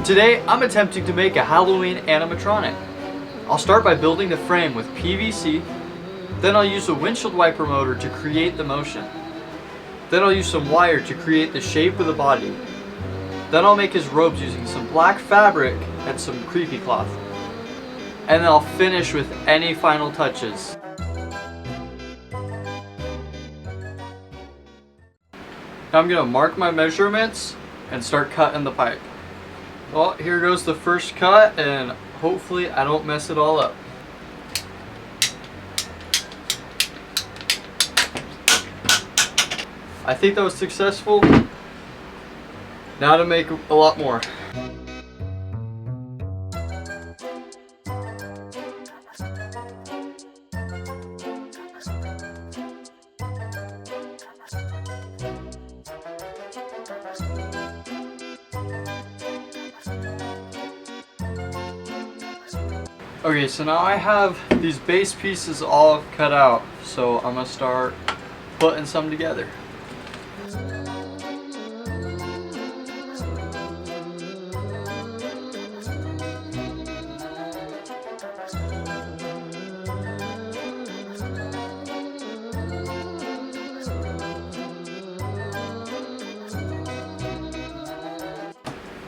Today, I'm attempting to make a Halloween animatronic. I'll start by building the frame with PVC, then I'll use a windshield wiper motor to create the motion. Then I'll use some wire to create the shape of the body. Then I'll make his robes using some black fabric and some creepy cloth. And then I'll finish with any final touches. Now I'm gonna mark my measurements and start cutting the pipe. Well, here goes the first cut, and hopefully I don't mess it all up. I think that was successful. Now to make a lot more. Okay, so now I have these base pieces all cut out, so I'm gonna start putting some together.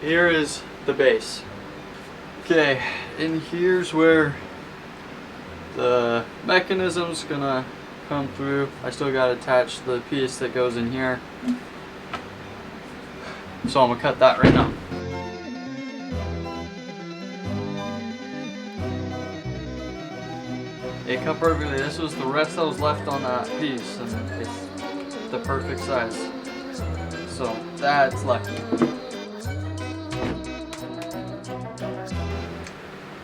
Here is the base. Okay, and here's where the mechanism's gonna come through. I still gotta attach the piece that goes in here. So I'm gonna cut that right now. It cut perfectly. This was the rest that was left on that piece, and it's the perfect size. So that's lucky.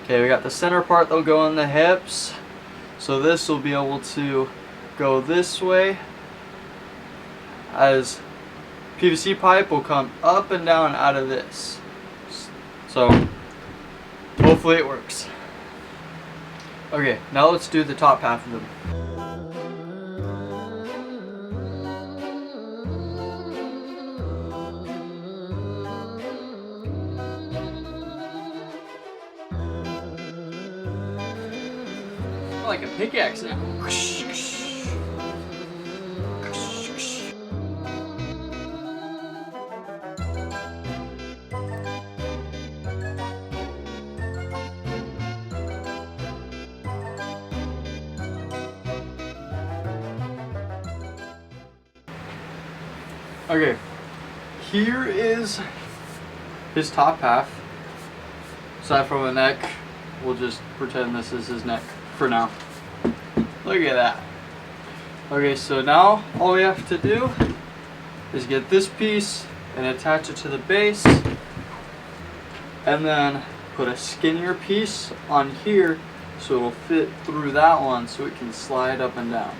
Okay, we got the center part that'll go on the hips. So this will be able to go this way, as PVC pipe will come up and down out of this. So hopefully it works. Okay, now let's do the top half of them. Like a pickaxe now. Okay, here is his top half. Aside from the neck, we'll just pretend this is his neck for now. Look at that. Okay, so now all we have to do is get this piece and attach it to the base, and then put a skinnier piece on here so it'll fit through that one so it can slide up and down.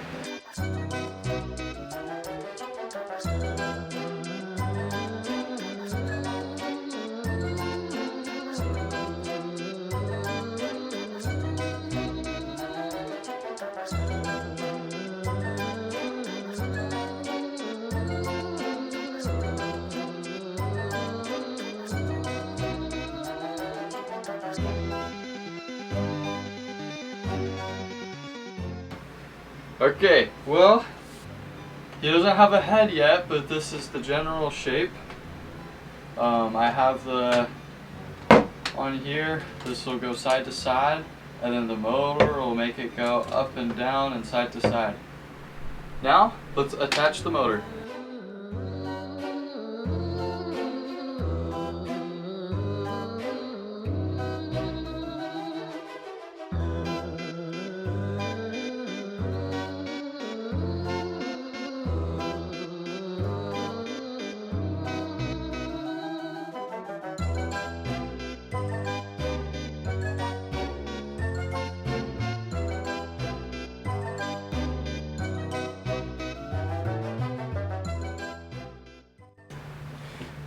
Okay, well, he doesn't have a head yet, but this is the general shape. I have the, on here, this will go side to side, and then the motor will make it go up and down and side to side. Now, let's attach the motor.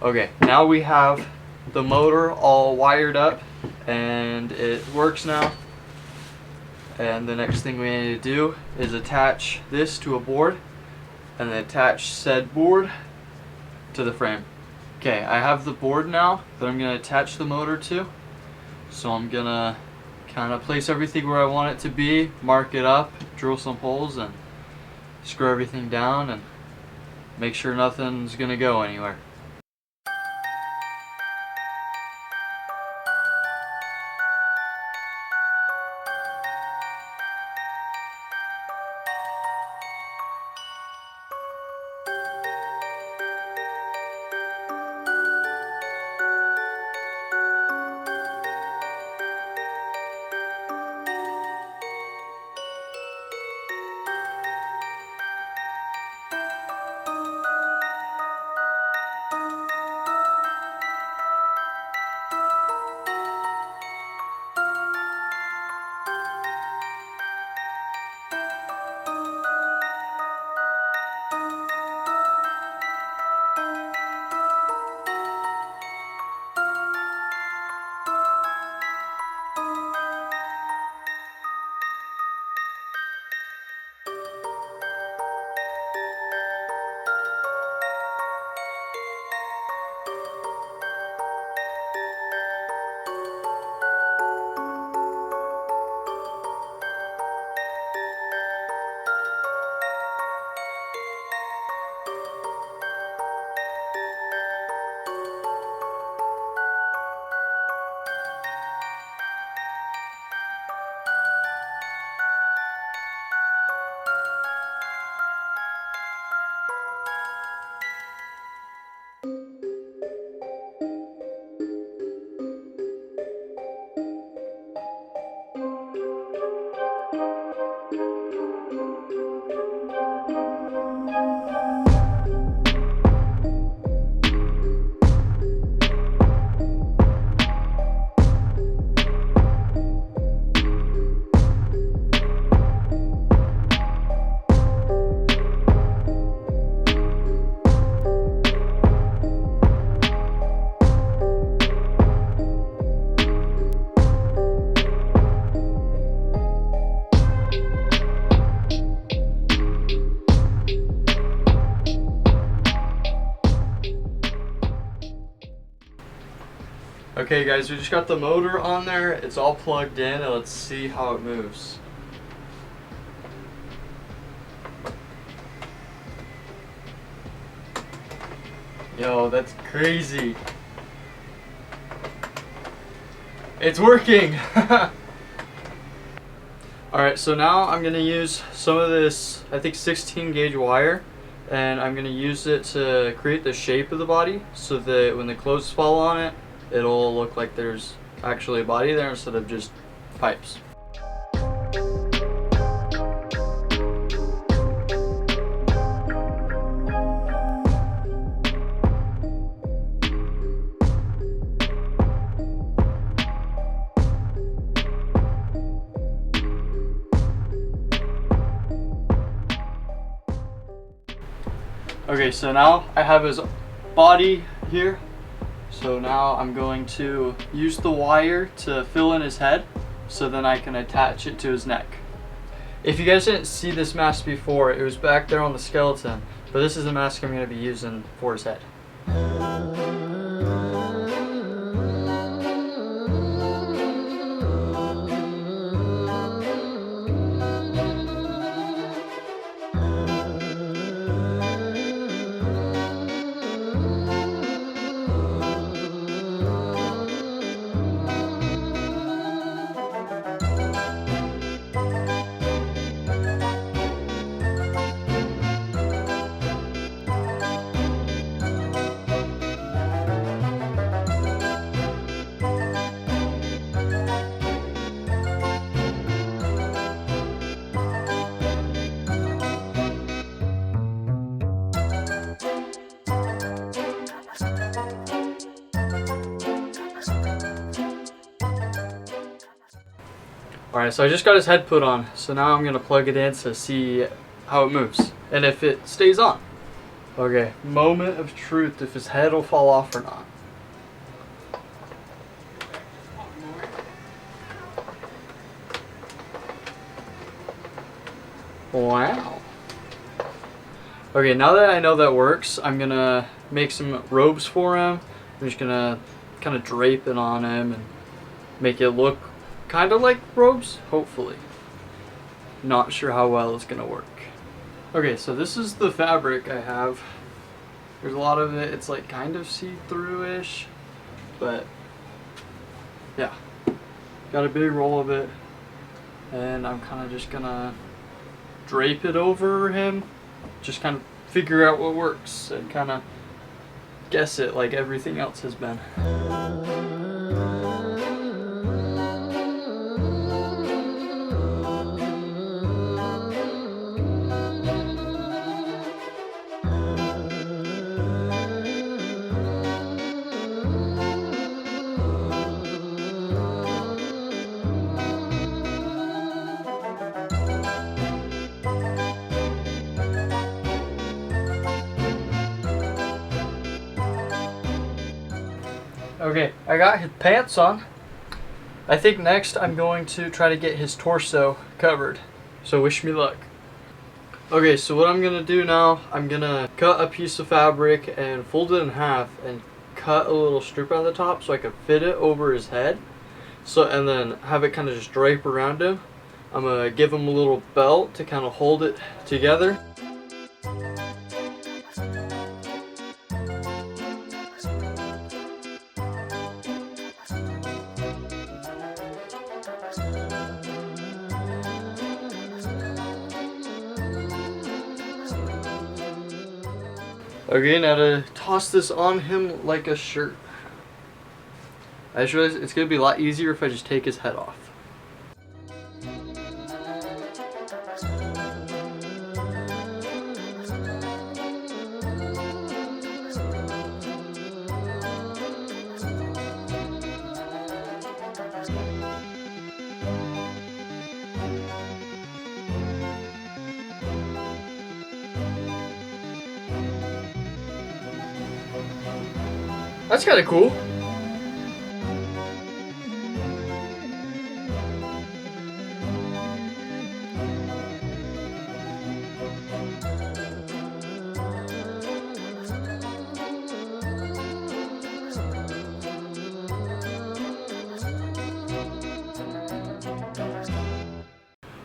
Okay, now we have the motor all wired up and it works now. And the next thing we need to do is attach this to a board and then attach said board to the frame. Okay, I have the board now that I'm going to attach the motor to. So I'm going to kind of place everything where I want it to be, mark it up, drill some holes, and screw everything down and make sure nothing's going to go anywhere. Okay guys, we just got the motor on there, it's all plugged in, and let's see how it moves. Yo, that's crazy. It's working! Alright, so now I'm going to use some of this, I think 16 gauge wire, and I'm going to use it to create the shape of the body so that when the clothes fall on it, it'll look like there's actually a body there instead of just pipes. Okay, so now I have his body here. So now I'm going to use the wire to fill in his head so then I can attach it to his neck. If you guys didn't see this mask before, it was back there on the skeleton, but this is the mask I'm going to be using for his head. Alright, so I just got his head put on, so now I'm going to plug it in to see how it moves, and if it stays on. Okay, moment of truth, if his head will fall off or not. Wow. Okay, now that I know that works, I'm gonna make some robes for him. I'm just gonna kind of drape it on him and make it look kind of like robes, hopefully. Not sure how well it's gonna work. Okay, so this is the fabric I have. There's a lot of it, it's like kind of see-through-ish, but yeah. Got a big roll of it, and I'm kind of just gonna drape it over him. Just kind of figure out what works and kind of guess it like everything else has been. Okay, I got his pants on. I think next I'm going to try to get his torso covered. So wish me luck. Okay, so what I'm gonna do now, I'm gonna cut a piece of fabric and fold it in half and cut a little strip on the top so I can fit it over his head. And then have it kind of just drape around him. I'm gonna give him a little belt to kind of hold it together. Okay, now to toss this on him like a shirt. I just realized it's going to be a lot easier if I just take his head off. That's kind of cool.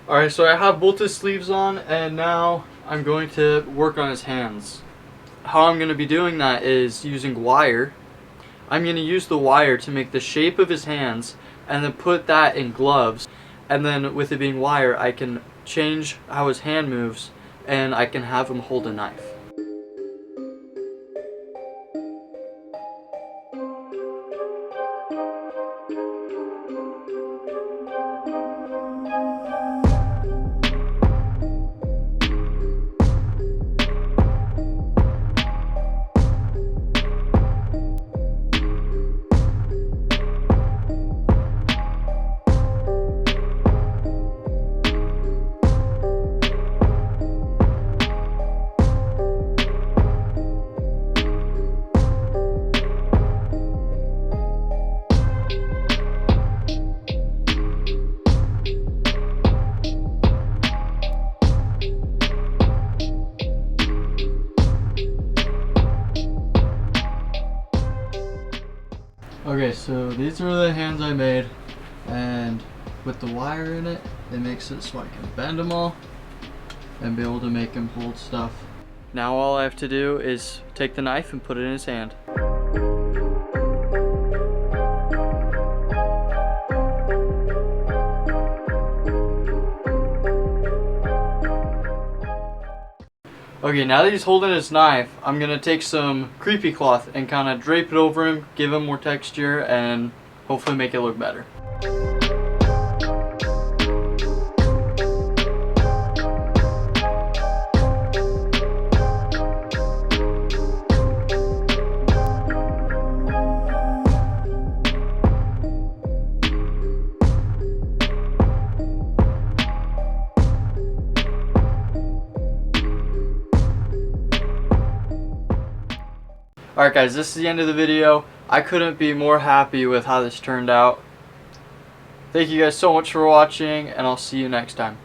Alright, so I have both his sleeves on, and now I'm going to work on his hands. How I'm going to be doing that is using wire. I'm going to use the wire to make the shape of his hands and then put that in gloves. And then with it being wire, I can change how his hand moves and I can have him hold a knife. Okay, so these are the hands I made, and with the wire in it, it makes it so I can bend them all and be able to make him hold stuff. Now all I have to do is take the knife and put it in his hand. Okay, now that he's holding his knife, I'm gonna take some creepy cloth and kind of drape it over him, give him more texture, and hopefully make it look better. Alright guys, this is the end of the video. I couldn't be more happy with how this turned out. Thank you guys so much for watching, and I'll see you next time.